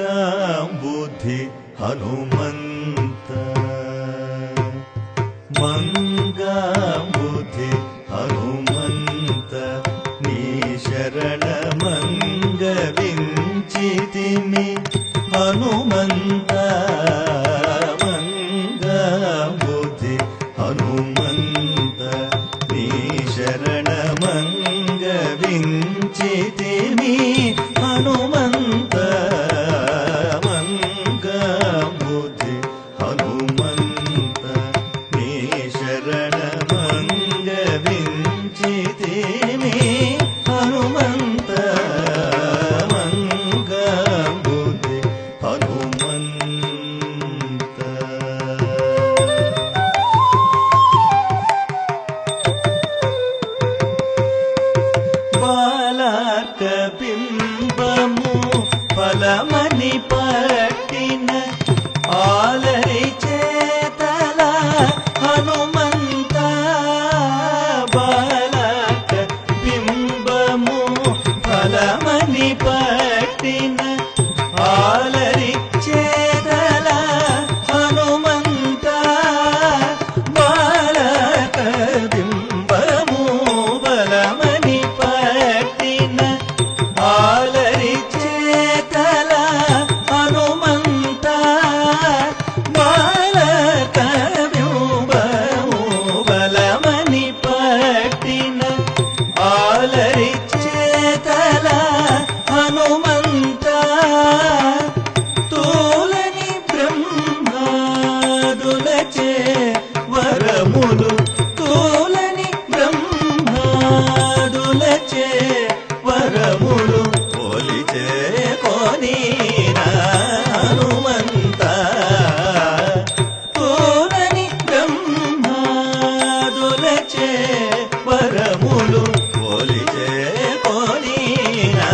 ಮಂಗಾಂಬುಧಿ ಹನುಮಂತ ಮಂಗಾಂಬುಧಿ ಹನುಮಂತ ನೀ ಶರಣ ಮಂಗವಿಂಚಿತಿಮಿ ಹನುಮಂತ ಮಂಗಾಂಬುಧಿ ಹನುಮಂತ ನೀ ಶರಣ ಮಂಗವಿಂಚಿತಿಮಿ ಹನುಮಂತ ಮಂಗಾಂಬುಧಿ ಹನುಮಂತ ನೀ ಶರಣ ಮಂಗವಿಂಚಿತಿಮಿ ಹನುಮಂತ ಮಂಗಾಂಬುಧಿ ಹನುಮಂತ ಬಾಲಾರ್ಕ బింబము ఫలమని పట్టిన ఆలరి చేతల హనుమంత బాలక బింబము ఫలమని పట్టిన ఆలరి చేతల హనుమంత బాలక బింబము ఫలమని పట్టిన ఆలరి చేతల హనుమంత బాలక బింబము బలమని పట్టిన ఆలరి చేతల హనుమంత తోలని బ్రహ్మాదులచే వరములు తోలని బ్రహ్మాదులచే వరములు పోలిచే కోనీనా హనుమంత తోలని బ్రహ్మాదులచే వరములు పోలిచే కోనీనా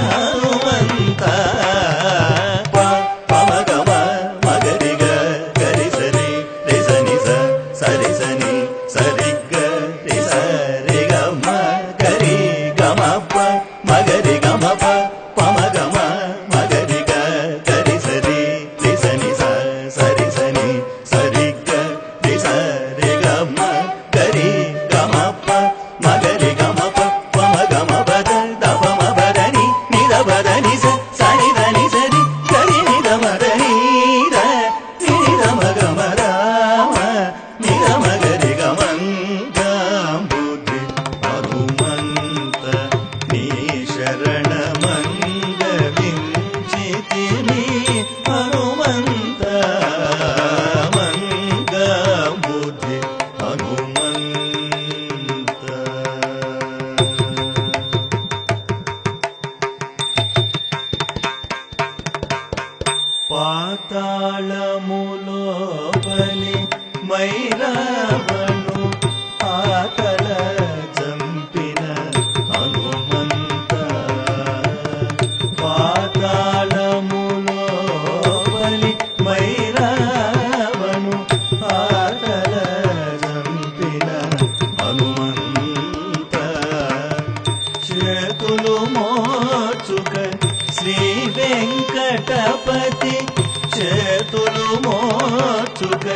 హనుమంత పమగమ మగరిగ గరిసరి రిసనిస సరిసని సరిగ రిసరిగమ గరి గమప మగరి గమప పమగమ మగరిగ గరిసరి రిసనిస సరిసని సరిగ రిసరిగమ గరి గమప మగరి గమప పమగమ బద దపమ బదని నిదబదని సరిదని సరి గరి నిదమదని నిదమగమ రామ నిదమగరి గమంగాంబుధి హనుమంత నీ శరణ మంగవించితిమి హనుమంత మంగాంబుధి హనుమంత పాతాళములోపలి మైరావణు ఆకల చంపిన హనుమంత పాతాళములోపలి మైరావణు ఆకల చంపిన హనుమంత చేతులు మోచుక శ్రీ వెంకటపతి చేతులు మోచుక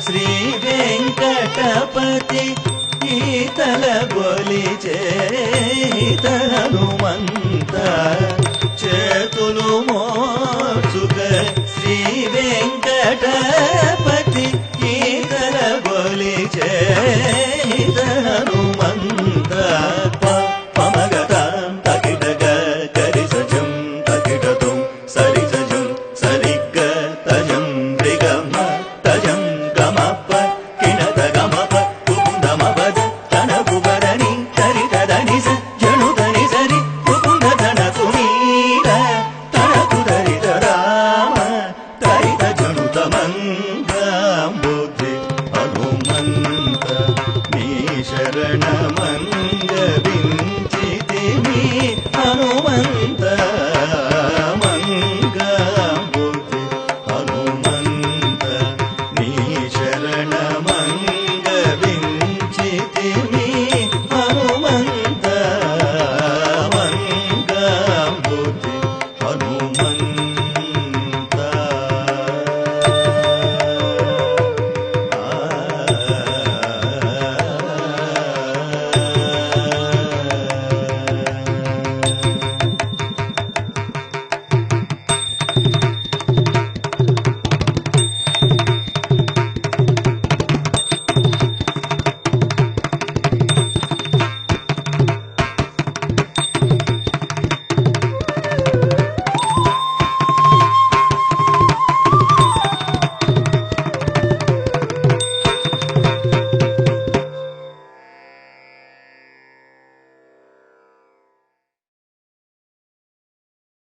శ్రీ వెంకటపతి ఈతల గొలిచే హనుమంత చేతులు మోచుక శ్రీ వెంకటపతి ఈతల గొలిచే